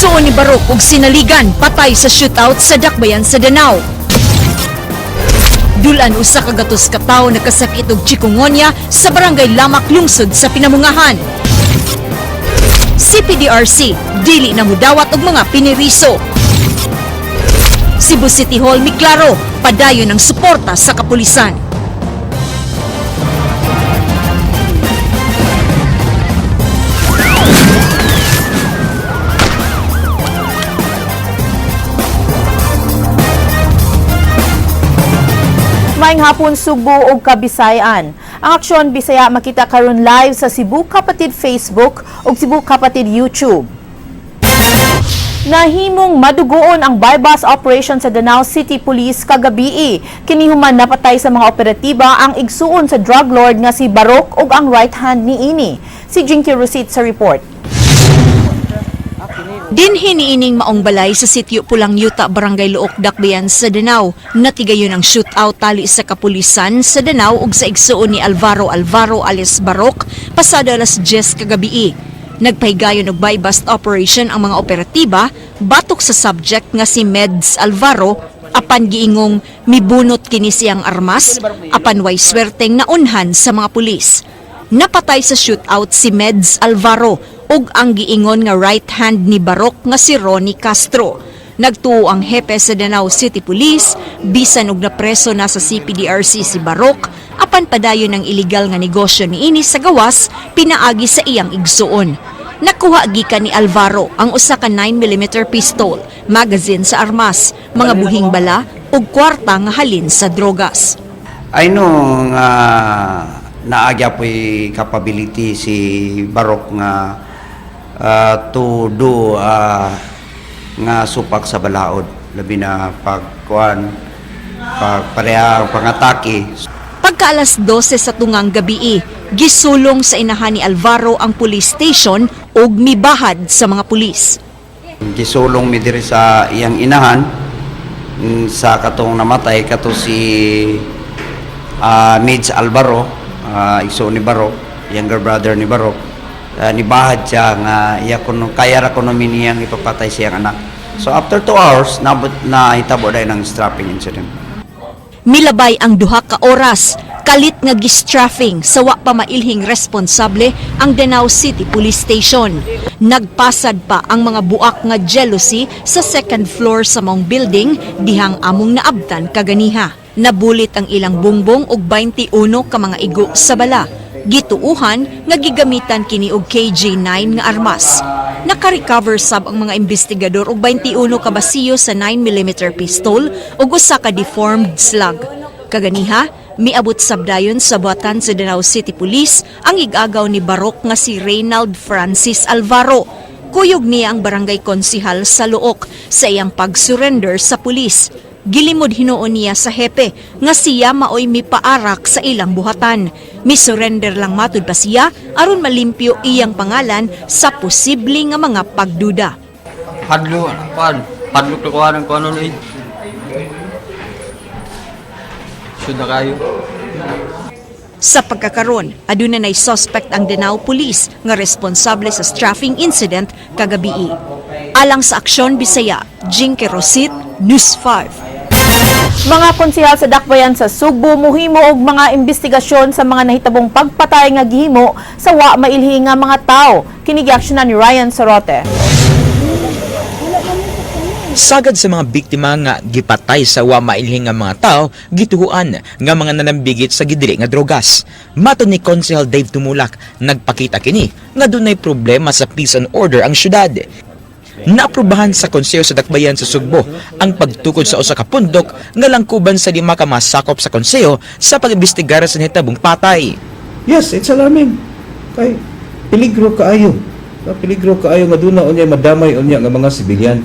Igsuon ni Barok og sinaligan patay sa shootout sa dakbayan sa Danao. Dulan usa ka gatos ka tawo nakasakit og chikungunya sa barangay Lamak lungsod sa Pinamungahan. CPDRC dili na mudawat og mga piniriso. Cebu City Hall miklaro padayon ng suporta sa kapulisan. Maayong hapon Subo ug Kabisayan. Ang Aksyon Bisaya makita karon live sa Cebu Kapatid Facebook ug Cebu Kapatid YouTube. Nahimong madugoon ang bypass operation sa Danao City Police kagabi. Kini human napatay sa mga operatiba ang igsuon sa drug lord nga si Barok ug ang right hand niini. Si Jinky Rosit sa report. Dinhi niining maong balay sa sitio Pulang Yuta, Barangay Luok, Dakbayan sa Danao. Natigayon ang shootout tali sa kapulisan sa Danao ug sa igsuon ni Alvaro alias Barok pasado alas 10 kagabi. Nagpahigayon og buy-bust operation ang mga operatiba batok sa subject nga si Meds Alvaro apan giingong mibunot kini siyang armas apan way swerteng naunhan sa mga pulis. Napatay sa shootout si Meds Alvaro ug ang giingon nga right hand ni Barok nga si Ronnie Castro. Nagtuo ang hepe sa Danao City Police bisan og napreso na sa CPDRC si Barok apan padayon ng illegal nga negosyo niini sa gawas pinaagi sa iyang igsuon. Nakuha gikan ni Alvaro ang usa ka 9mm pistol, magazine sa armas, mga buhing bala ug kwarta nga halin sa drogas. I know nga naagya po'y capability si Barok nga to do nga supak sa balaod, labi na parehang pangatake. Pagka alas 12 sa tungang gabi, gisulong sa inahan ni Alvaro ang police station ug mibahad sa mga pulis. Gisulong mi diri sa iyang inahan sa katong namatay kato si Meds Alvaro, iso ni Barok, younger brother ni Barok. Nibahad siya nga kaya ra kuno miniyang ipapatay siyang anak. So after 2 hours na hitabo dahil ng strapping incident. Milabay ang duha ka oras, kalit nga gistraffing sa wa pa mailhing responsable ang Danao City Police Station. Nagpasad pa ang mga buak nga jealousy sa second floor sa maong building dihang among naabtan kaganiha. Nabulit ang ilang bungbong og 21 ka mga igo sa bala. Gituuhan nga gigamitan kini og KJ9 nga armas. Naka-recover sab ang mga investigador og 21 ka basiyo sa 9mm pistol ug usa ka deformed slug. Kaganiha, miabot sab dayon sa buhatan sa Danao City Police ang igagaw ni Barok nga si Reynald Francis Alvaro. Kuyog niya ang barangay konsihal sa Luok sa iyang pag-surrender sa pulis. Gilimod hinuon niya sa hepe nga siya maoy mipaarak sa ilang buhatan. Misurrender lang matud pa siya aron malimpyo iyang pangalan sa posible nga mga pagduda. Hadlok na kuha ng kuha nun eh. Should na kayo. Sa pagkakaron, aduna nay suspect ang Danao Police nga responsable sa strafing incident kagabi. Alang sa Aksyon Bisaya, Jinky Rosit, News 5. Mga konsehal sa dakbayan sa Sugbo muhimo og mga investigasyon sa mga nahitabong pagpatay nga gihimo sa wa mailhi nga mga tawo. Kini giaksyonan ni Ryan Sorote. Sagad sa mga biktima nga gipatay sa wa mailhi nga mga tao, gituhuan nga mga nanambigit sa gidili nga drogas. Mato ni Konsehal Dave Tumulak, nagpakita kini nga dunay problema sa peace and order ang syudad. Naaprubahan sa konseho sa dakbayan sa Sugbo ang pagtukod sa usa ka pundok nga langkuban sa 5 ka masakop sa konseho sa pag-imbestigar sa nahitabong patay. Yes, it's alarming. Kay peligro kaayo. Peligro kaayo nga duna unya madamay unya nga mga sibilyan.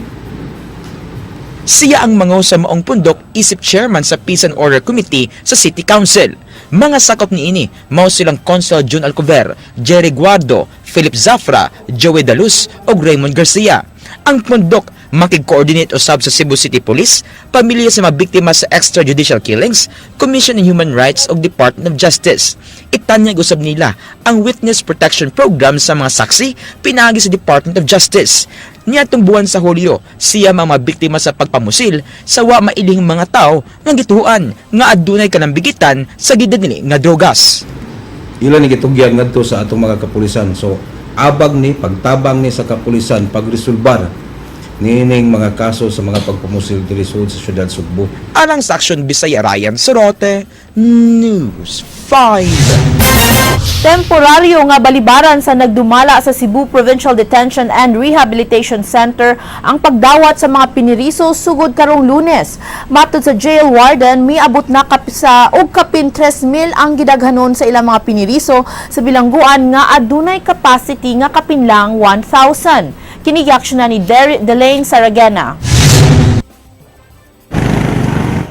Siya ang mangaw sa maong pundok isip chairman sa Peace and Order Committee sa City Council. Mga sakop niini mao silang Consul June Alcover, Jerry Guardo, Philip Zafra, Joey Daluz ug Raymond Garcia. Ang pundok makig-coordinate usab sa Cebu City Police, pamilya sa mga biktima sa extrajudicial killings, Commission on Human Rights ug Department of Justice. Itanyag usab nila ang Witness Protection Program sa mga saksi pinaagi sa Department of Justice. Niadtong buwan sa Hulyo, siya mga biktima sa pagpamusil sa wa mailihing mga tao nga gituhuan nga adunay kanambigitan sa gidadili nga drogas. Ila ni gitugyag ngadto sa atong mga kapulisan. So abag ni pagtabang ni sa kapulisan pagresolbar nining mga kaso sa mga pagpamusil diri sa siyudad Sugbo. Alang sa Aksyon Bisaya, Ryan Sorote, News 5. Temporaryo nga balibaran sa nagdumala sa Cebu Provincial Detention and Rehabilitation Center ang pagdawat sa mga piniriso sugod karong Lunes. Matod sa jail warden, miabot na sa og kapin 3,000 ang gidaghanon sa ilang mga piniriso sa bilangguan nga adunay capacity nga kapin lang 1,000. Kinigiaksyon na ni Delaine Saragena.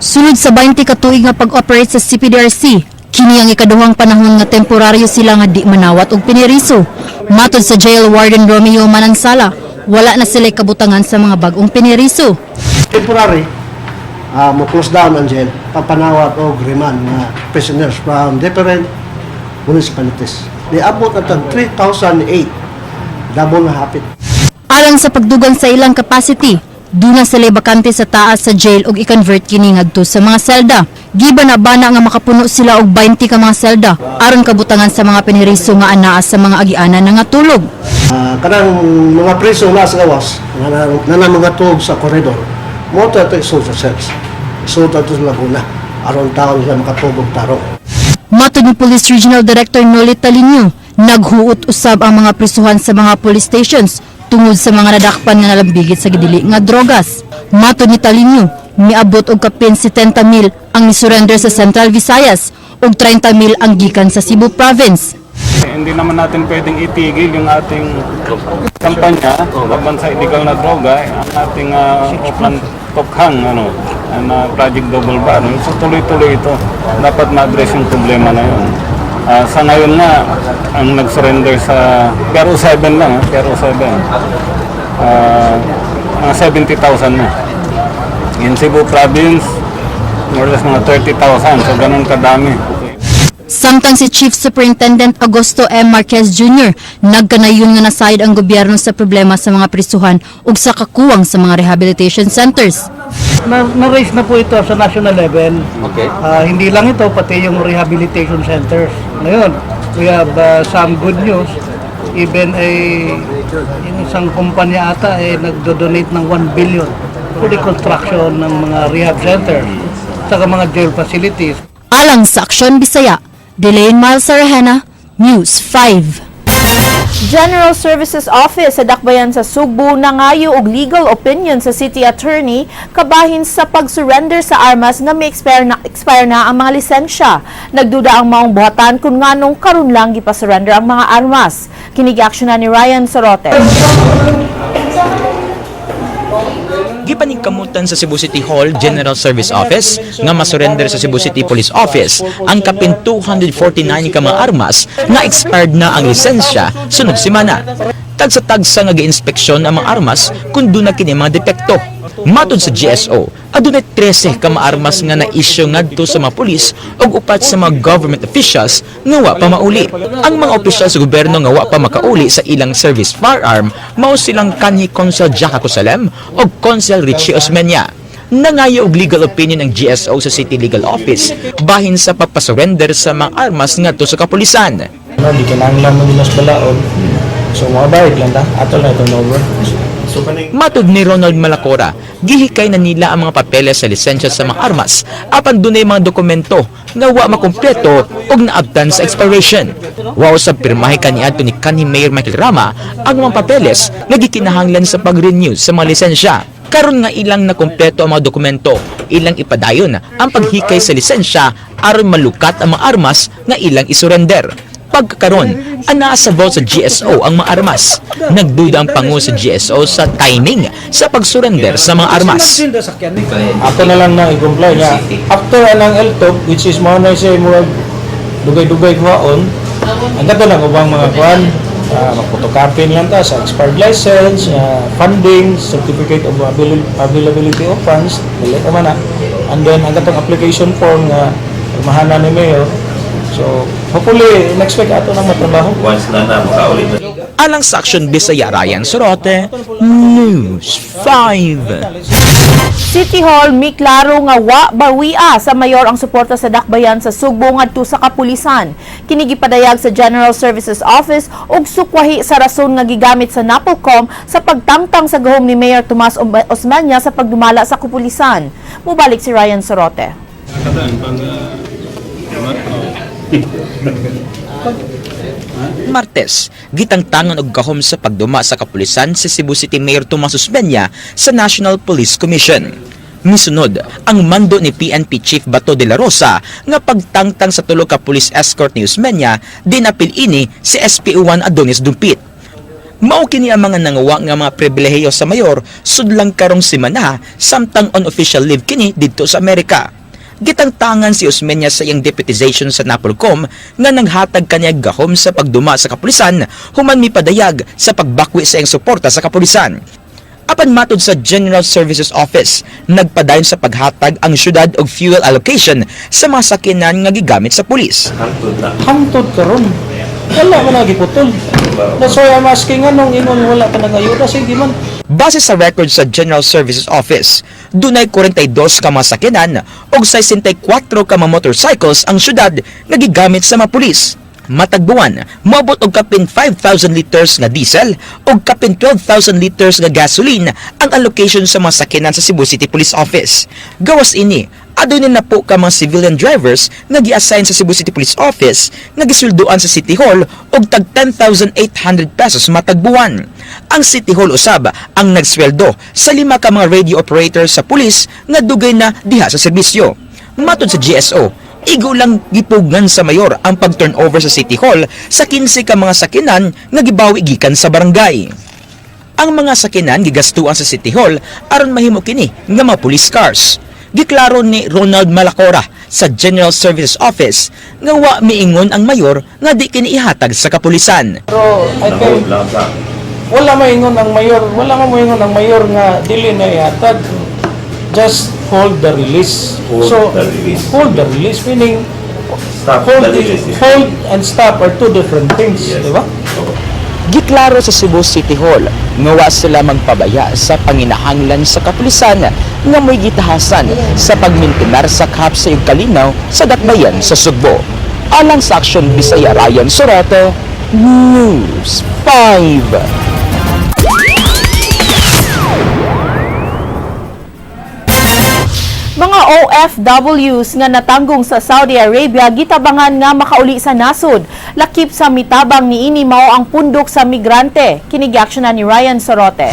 Sunod sa 20 ka tuig nga pag-operate sa CPDRC, kini ang ikaduhang panahon nga temporaryo sila nga di manawat og piniriso. Matod sa jail warden Romeo Manansala, wala na sila kabutangan sa mga bag-ong piniriso. Temporary, mo close down ang jail, papanawat o remand nga prisoners from different municipalities. They abot at 3,008, double na hapit. Alang sa pagdugang sa ilang capacity, duna sila bakante sa taas sa jail ug i-convert kini ngadto sa mga selda. Giba na bana nga makapuno sila og 20 ka mga selda aron kabutangan sa mga piniriso nga anaa sa mga agianan nga tulog. Kanang mga preso na sa gawas, na mga tug sa koridor, mo ito isulta sa cells. Isulta ito sa Laguna, aron taon sila makatugog tarong. Matod ni Police Regional Director Nolit Talinyo, naghuot usab ang mga prisuhan sa mga police stations tungod sa mga nadakpan nga nalambigit sa gidili nga drogas. Matod ni Talinyo, miabot og kapin 70,000 ang nisurrender sa Central Visayas ug 30,000 ang gikan sa Cebu Province. Hindi naman natin pwedeng itigil yung ating kampanya laban sa illegal na droga, ang ating Oplan Tokhang Project Double Bar. So tuloy-tuloy ito. Dapat ma-address yung problema na yun. Sa ngayon na, ang nag-surrender sa Pero 7 lang, Pero 7. Mga 70,000 na. In Cebu Province, more or less mga 30,000. So ganun kadami. Samtang si Chief Superintendent Augusto M. Marquez Jr. nagkanayon nga nasayod ang gobyerno sa problema sa mga prisuhan ug sa kakuwang sa mga rehabilitation centers. Na-raise na po ito sa national level. Okay. Hindi lang ito, pati yung rehabilitation centers. Ngayon, we have some good news. Even yung isang kumpanya ata nagdo-donate ng 1 billion for the construction ng mga rehab centers sa mga jail facilities. Alang sa Aksyon Bisaya, Delaine Miles Sarahena, News 5. General Services Office sa Dakbayan sa Sugbo nangayo og legal opinion sa City Attorney kabahin sa pag-surrender sa armas nga may expire na ang mga lisensya. Nagduda ang maong buhatan kung nganong karon lang gipa-surrender ang mga armas. Kinigiaksyon na ni Ryan Sorote. Gipaningkamutan sa Cebu City Hall General Service Office nga masurrender sa Cebu City Police Office ang kapin 249 ka mga armas nga expired na ang lisensya sunod semana. Tagsa-tagsa nga gi-inspeksyon ang mga armas kung doon na kini mga depekto. Matod sa GSO, adunay 13 ka mga armas nga na-issue ngadto sa mga pulis ug upat sa mga government officials nga wa pa mauli. Ang mga opisyal sa gobyerno nga wa pa makauli sa ilang service firearm mao silang kanhi Consul Jack Acosalem ug Consul Richie Osmeña. Nangayo og legal opinion ang GSO sa City Legal Office bahin sa pagpasurrender sa mga armas ngadto sa kapulisan. Di kinahanglan mo dinas balaod. So mga bayad lang ta, ato na itong over. Matod ni Ronald Malacora, gihikay na nila ang mga papeles sa lisensya sa mga armas apan dunay mga dokumento nga wa makumpleto ug naabtan sa expiration. Wa sa pirmahe kaniadto ni kanhi Mayor Michael Rama ang mga papeles nga gikinahanglan sa pag-renew sa mga lisensya. Karon nga ilang nakumpleto ang mga dokumento, ilang ipadayon ang paghikay sa lisensya aron malukat ang mga armas nga ilang isurrender. Pagkakaroon, ana sa vault sa GSO ang mga armas. Nagduda ang pangu sa GSO sa timing sa pag-surrender sa mga armas. Ako na lang na i-comply niya. After anang LTOP, which is mo na siya murag dugay-dugay kuhaon, ang gato lang ubang mga kuhan, Magpotocopy lang ta sa expired license, funding, certificate of availability of funds, dili ka man na. And then ang katong application form nga mahana ni Mayor. So hopefully next week ato nang matrabaho. Alang sa Action Bisaya, Ryan Sorote, News 5. City Hall mi klaro nga wa bawia sa mayor ang suporta sa dakbayan sa Sugbo ngadto sa kapulisan. Kini gipadayag sa General Services Office ug sukwahi sa rason nga gigamit sa Napolcom sa pagtangtang sa gahom ni Mayor Tomas Osmania sa pagdumala sa kapulisan. Mubalik si Ryan Sorote. Martes, gitangtangan og gahom sa pagduma sa kapulisan si Cebu City Mayor Tomas Osmeña sa National Police Commission. Misunod ang mando ni PNP Chief Bato de la Rosa nga pagtangtang sa tulo ka police escort ni Osmeña dinapil ini si SPO1 Adonis Dumpit. Mao kini ang mga nangawa nga mga pribilehiyo sa mayor sudlang karong semana samtang unofficial leave kini didto sa Amerika. Gitangtangan si Osmeña sa iyang deputization sa Napolcom nga nanghatag kaniya gahom sa pagduma sa kapulisan human mipadayag sa pagbakwi sa iyang suporta sa kapulisan. Apan matod sa General Services Office, nagpadayon sa paghatag ang syudad og fuel allocation sa mga sakyanan nga gigamit sa pulis. Hangtod karon. Wala man nagiputol. That's why I'm asking anong ingon wala ka nangayuda sige man. Base sa record sa General Services Office, dunay 42 ka mga sakyanan o 64 ka mga motorcycles ang syudad nga gigamit sa mga pulis. Matagbuan, moabot og kapin 5,000 liters nga diesel o kapin 12,000 liters nga gasoline ang allocation sa mga sakyanan sa Cebu City Police Office. Gawas ini, adunay na po ka mga civilian drivers nga gi-assign sa Cebu City Police Office nga gisulduan sa City Hall og tag 10,800 pesos matagbuan. Ang City Hall usab ang nagsweldo sa 5 ka mga radio operators sa pulis nga dugay na diha sa serbisyo. Matod sa GSO, igo lang gipugnan sa mayor ang pag-turnover sa City Hall sa 15 ka mga sakinan nga gibawi gikan sa barangay. Ang mga sakinan gigastuan sa City Hall aron mahimo kini nga mga police cars. Giklaro ni Ronald Malacora sa General Services Office nga wa miingon ang mayor nga di kini ihatag sa kapulisan. Pero I think wala maingon ang mayor nga dili na ihatag. Just hold the release. Hold the release meaning hold and stop are two different things, di ba? Giklaro sa Cebu City Hall nga wa sila magpabaya sa panginahanglan sa kapulisan nga may gitahasan sa pagmintinar sa kapsa ug kalinaw sa dakbayan sa Sugbo. Alang sa Action Bisaya, Ryan Sorote, News 5. Mga OFWs nga natanggong sa Saudi Arabia gitabangan nga makauli sa nasod. Lakip sa mitabang niini mao ang pundok sa migrante. Kini-aksyonan ni Ryan Sorote.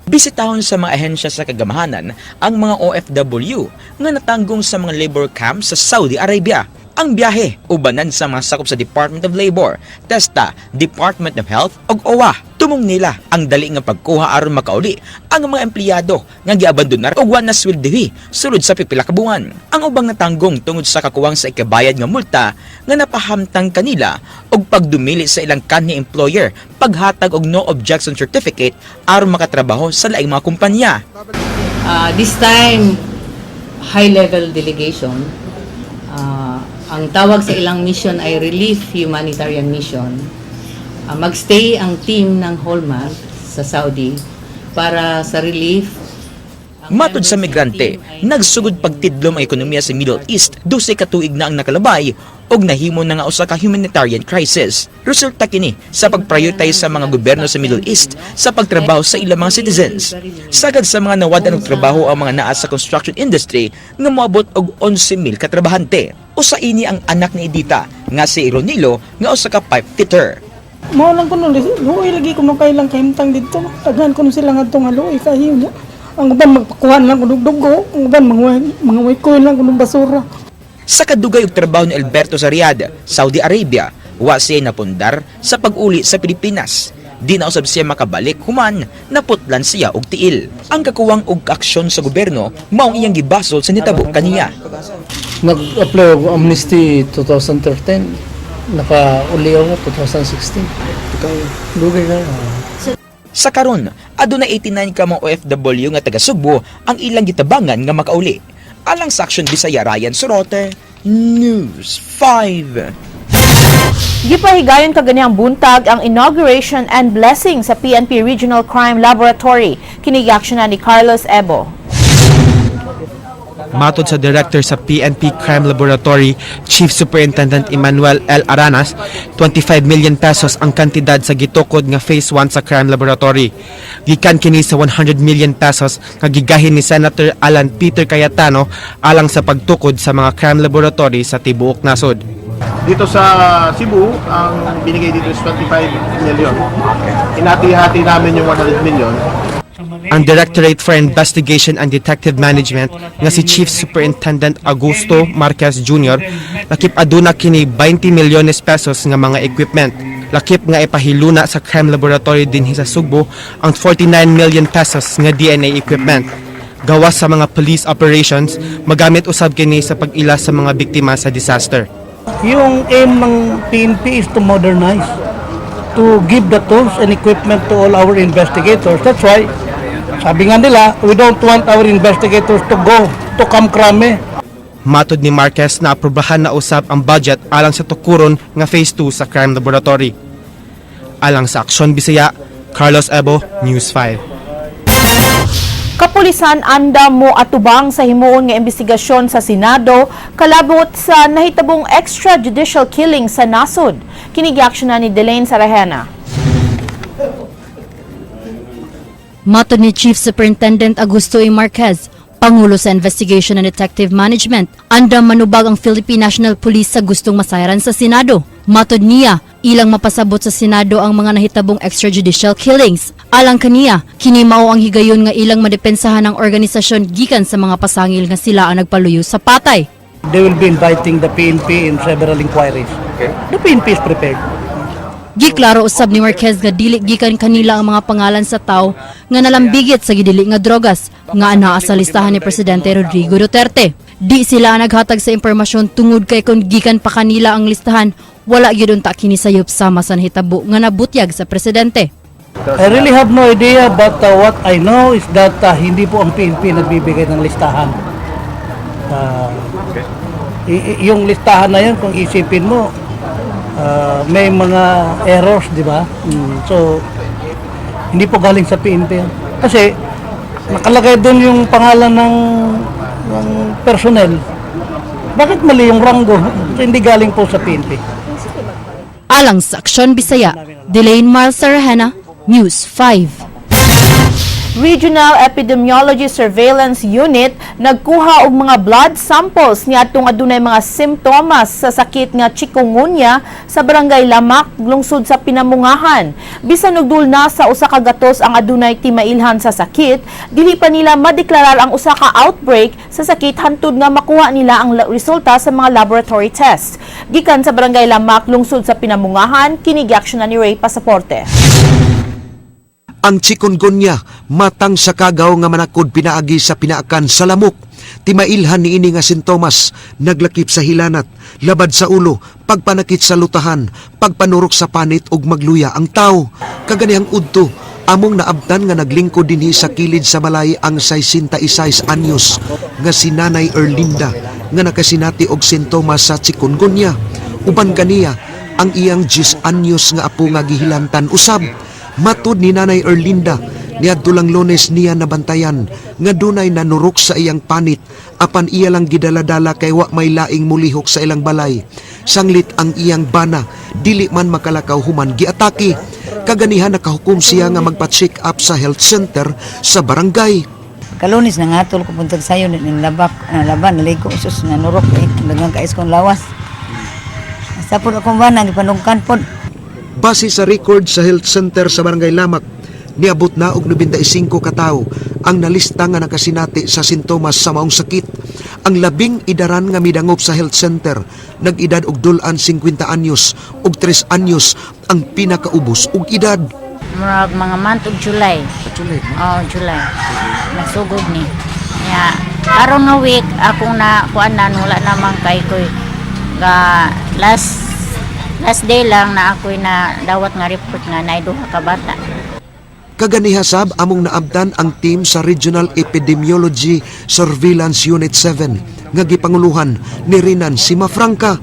Bisitahon sa mga ahensya sa kagamahanan ang mga OFW nga natanggong sa mga labor camps sa Saudi Arabia. Ang biyahe ubanan sa mga sakop sa Department of Labor, TESTA, Department of Health ug OWA. Tumong nila ang dali nga pagkuha aron makauli ang mga empleyado nga giabandonar ug wa nasweldohi sulod sa pipila ka buwan. Ang ubang natanggong tungod sa kakuwang sa ikabayad nga multa nga napahamtang kanila og pagdumili sa ilang kanhi employer paghatag og no objection certificate aron makatrabaho sa laing mga kumpanya. This time high level delegation. Ang tawag sa ilang mission ay Relief Humanitarian Mission. Magstay ang team ng whole month sa Saudi para sa relief. Matod sa migrante, nagsugod pagtidlom ang ekonomiya sa Middle East 12 ka tuig na ang nakalabay og nahimo na nga usa ka humanitarian crisis. Resulta kini sa pag-prioritize sa mga gobyerno sa Middle East sa pagtrabaho sa ilang mga citizens. Sagad sa mga nawadan og trabaho ang mga naa sa construction industry nga moabot og 11,000 ka trabahante. Usa ini ang anak ni Edita nga si Ronilo nga usa ka pipe fitter. Mao lang kuno luoy lagi kuno kay lang kahimtang didto. Daghan kuno sila ngadto nga luoy kahiyo niya. Ang uban magpakuhan lang kuno dugo, ang uban mga way lang kuno basura. Sa kadugay og trabaho ni Alberto sa Riyadh, Saudi Arabia, wa siya napundar sa pag-uli sa Pilipinas. Di na usab siya makabalik human naputlan siya og tiil. Ang kakuwang og aksyon sa gobyerno maong iyang gibasol sa nitabo kaniya. Nag-apply ako amnesty 2013. Naka-uli ako 2016. Lugay na. Sa karon, aduna 89 ka mga OFW nga taga Subo ang ilang gitabangan nga makauli. Alang sa Aksyon Bisaya, Ryan Sorote, News 5. Gipahigayon kaganihang buntag ang inauguration and blessing sa PNP Regional Crime Laboratory. Kinigaksyonan ni Carlos Ebo. Matod sa Director sa PNP Crime Laboratory, Chief Superintendent Emmanuel L. Aranas, 25 million pesos ang kantidad sa gitukod nga Phase 1 sa Crime Laboratory. Gikan kini sa 100 million pesos nga gigahin ni Senator Alan Peter Cayetano alang sa pagtukod sa mga crime laboratory sa tibuok nasod. Dito sa Cebu, ang binigay dito is 25 million. Inati-hati namin yung 100 million. Ang Directorate for Investigation and Detective Management nga si Chief Superintendent Augusto Marquez Jr. lakip aduna kini 20 milyones pesos nga mga equipment. Lakip nga ipahiluna sa crime laboratory din sa Subo ang 49 million pesos nga DNA equipment. Gawas sa mga police operations, magamit usab kini sa pag-ila sa mga biktima sa disaster. Yung aim ng PNP is to modernize, to give the tools and equipment to all our investigators. That's why, sabi nga nila, we don't want our investigators to go to Kamkrame. Matod ni Marquez na aprobahan na usab ang budget alang sa tukuron nga Phase 2 sa Crime Laboratory. Alang sa Aksyon Bisaya, Carlos Ebo, News 5. Kapulisan anda mo atubang sa himuon nga investigasyon sa Senado kalabot sa nahitabong extrajudicial killing sa nasod. Kinigaksyonan ni Delaine Sarahena. Matod ni Chief Superintendent Augusto A. Marquez, Pangulo sa Investigation and Detective Management, andam manubag ang Philippine National Police sa gustong masayaran sa Senado. Matod niya, ilang mapasabot sa Senado ang mga nahitabong extrajudicial killings. Alang kaniya, kini mao ang higayon nga ilang madepensahan ng organisasyon gikan sa mga pasangil nga sila ang nagpaluyo sa patay. They will be inviting the PNP in several inquiries. The PNP is prepared. Giklaro usab ni Marquez nga dili gikan kanila ang mga pangalan sa tawo nga nalambigit sa gidili nga drogas nga anaa sa listahan ni Presidente Rodrigo Duterte. Di sila naghatag sa impormasyon tungod kay kung gikan pa kanila ang listahan, wala gyud unta kini sayop sama sa nahitabo nga nabutyag sa presidente. I really have no idea, but what I know is that hindi po ang PNP nagbibigay ng listahan. Yung listahan na yan, kung isipin mo, may mga errors, di ba? So, hindi po galing sa PNP. Kasi, nakalagay doon yung pangalan ng personnel. Bakit mali yung ranggo? So, hindi galing po sa PNP. Alang sa Aksyon Bisaya, Delaine Sarahena, News 5. Regional Epidemiology Surveillance Unit nagkuha og mga blood samples niadtong adunay mga simptomas sa sakit nga chikungunya sa barangay Lamak, lungsod sa Pinamungahan. Bisan og dulna sa usa ka gatos ang adunay timailhan sa sakit, dili pa nila madeklarar ang usa ka outbreak sa sakit hantud nga makuha nila ang resulta sa mga laboratory tests. Gikan sa barangay Lamak, lungsod sa Pinamungahan, kinigaksyonan ni Ray Pasaporte. Ang chikungunya matang sa kagaw nga manakod pinaagi sa pinaakan sa lamok. Timailhan ni ini nga sintomas, naglakip sa hilanat, labad sa ulo, pagpanakit sa lutahan, pagpanurok sa panit ug magluya ang tao. Kaganihang udto, among naabtan nga naglingkod dinhi sa kilid sa balay ang 66 anyos nga si Nanay Erlinda nga nakasinati og sintomas sa chikungunya. Uban kaniya ang iyang 10 anyos nga apo nga gihilantan usab. Matud ni Nanay Erlinda, niadto lang Lunes niya nabantayan nga dunay nanurok sa iyang panit apan iya lang gidaladala kay wa may laing mulihok sa ilang balay. Sanglit ang iyang bana, dili man makalakaw human giatake. Kaganihan nakahukom siya nga magpa-check up sa health center sa barangay. Kalunis na ngatol ko puntag sayo ng laban naligo sus nanurok dagang kais kong lawas. Sa pud akong bana gipanungkan pod. Base sa record sa health center sa Barangay Lamak, niabot na og 95 katao ang nalista nga nakasinati sa sintomas sa maong sakit. Ang labing idaran nga midangop sa health center, nag-edad og dulan 50 anyos ug 3 anyos ang pinakaubos og edad. Mga month of July. July. Nasugod ni. Ya, karon nga week akong na kuan na wala namang kay ko last Last day lang na ako'y na dawat nga report nga na duha ka bata. Kaganihasab among naabdan ang team sa Regional Epidemiology Surveillance Unit 7 nga gipanguluhan ni Rinan Simafranca.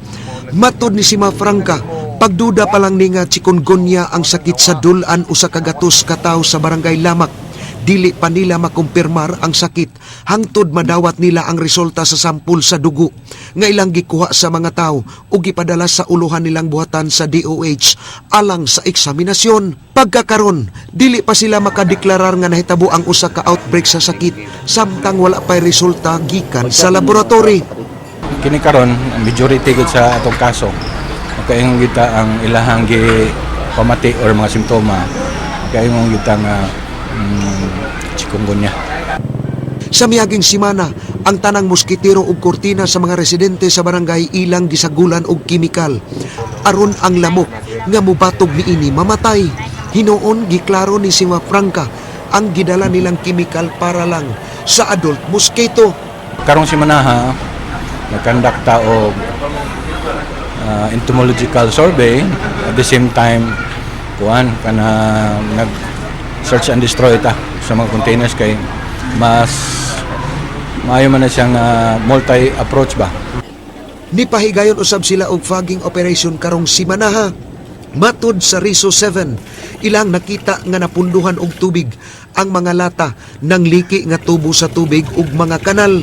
Matod ni Simafranca, pagduda pa lang ni nga chikungunya ang sakit sa dulan usa ka gatos ka tawo sa barangay Lamak. Dili pa nila makumpirmar ang sakit hangtod madawat nila ang resulta sa sampul sa dugo nga ilang gikuha sa mga tao ug gipadala sa uluhan nilang buhatan sa DOH alang sa eksaminasyon. Pagkakaron, dili pa sila makadeklarar nga nahitabo ang usa ka outbreak sa sakit samtang wala pay resulta gikan sa laboratory. Kini karon ang majority gud sa atong kaso makaingon kita ang ilahang gi pamati or mga simptoma makaingon kita nga chikungunya. Sa miaging simana, ang tanang moskitero ug kortina sa mga residente sa barangay ilang gisagulan og kimikal. Aron ang lamok nga mubatog niini mamatay. Hinuon giklaro ni Simafranca ang gidala nilang kimikal para lang sa adult mosquito. Karong simanaha nagkandakta og entomological survey at the same time kuan kana nag search and destroy ta sa mga containers kay mas maayo man na siyang multi-approach ba. Nipahigayon usab sila og fogging operation karong simanaha. Matud sa Riso 7, ilang nakita nga napunduhan og tubig ang mga lata ng liki nga tubo sa tubig ug mga kanal.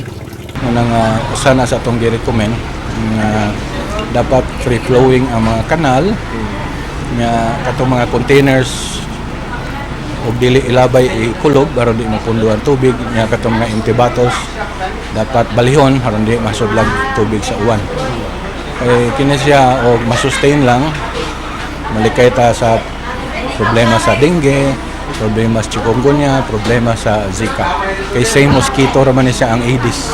Nang usa na sa atong gi-recommend nga dapat free flowing ang mga kanal nga katong mga containers ug dili ilabay ikulog aron di mapunduhan tubig nya katong mga empty bottles dapat balihon aron di masudlag tubig sa uwan. Kini siya og masustain lang malikay ta sa problema sa dengue, problema sa chikungunya, problema sa Zika. Kay same mosquito ra man ni siya ang Aedes.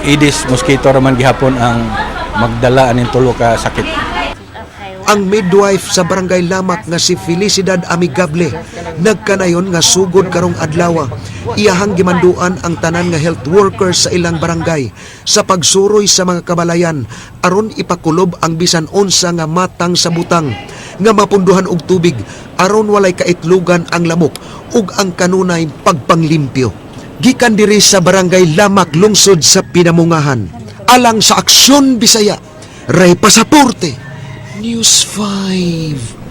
Aedes mosquito ra man gihapon ang magdala aning tulo ka sakit. Ang midwife sa barangay Lamak nga si Felicidad Amigable nagkanayon nga sugod karong adlaw. Iyahang gimanduan ang tanan nga health workers sa ilang barangay sa pagsuroy sa mga kabalayan aron ipakulob ang bisan unsa nga matang sa butang nga mapunduhan og tubig aron walay kaitlugan ang lamok ug ang kanunay pagpanglimpyo. Gikan diri sa barangay Lamak lungsod sa Pinamungahan alang sa Aksyon Bisaya, Ray Pasaporte, News 5.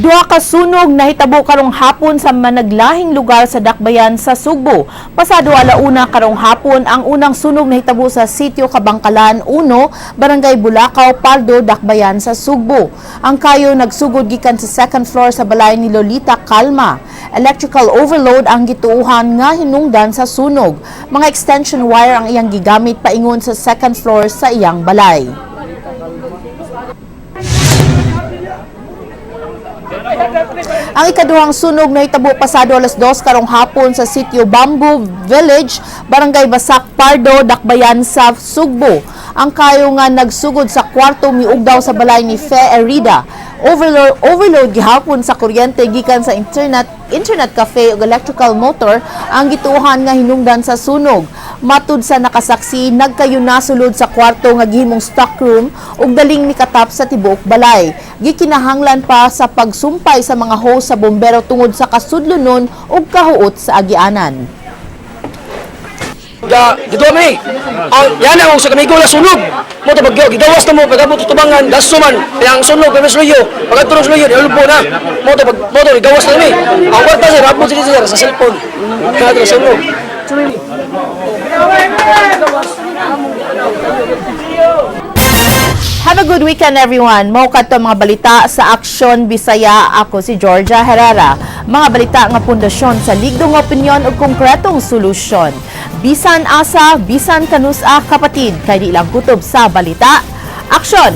Duha ka sunog nahitabo karong hapon sa managlahing lugar sa Dakbayan sa Sugbo. Pasado alauna karong hapon ang unang sunog nahitabo sa sitio Kabangkalan 1, Barangay Bulacau, Pardo, Dakbayan sa Sugbo. Ang kayo nagsugod gikan sa second floor sa balay ni Lolita Calma. Electrical overload ang gituuhan nga hinungdan sa sunog. Mga extension wire ang iyang gigamit paingon sa second floor sa iyang balay. Ang ikaduhang sunog na hitabo pasado alas 2 karong hapon sa sitio Bamboo Village, Barangay Basak, Pardo, Dakbayan sa Sugbo. Ang kayo nga nagsugod sa kwarto miugdaw sa balay ni Fe Erida. Overload gihapon sa kuryente gikan sa internet cafe ug electrical motor ang gituohan nga hinungdan sa sunog. Matud sa nakasaksi, nagkayo nasulod sa kwarto nga gihimong stockroom ug daling mikatap sa tibuok balay. Gikinahanglan pa sa pagsumpay sa mga hose sa bombero tungod sa kasudlonon ug kahuot sa agianan. Dito kami. Yan ang sa kamigo na sunog. Mo to bagyo gidawas na mo pagabot tubangan dasuman yang sunog kami sluyo. Pagaturon sluyo diulbo na. Mo to gidawas na kami. Ang kwarta sir abot sir sa cellphone. Kada sunog. Have a good weekend everyone. Mao kadto mga balita sa Aksyon Bisaya. Ako si Georgia Herrera. Mga balita nga pundasyon sa ligdong opinyon ug konkretong solusyon. Bisan asa, bisan kanusa kapatid kay di lang kutob sa balita. Aksyon!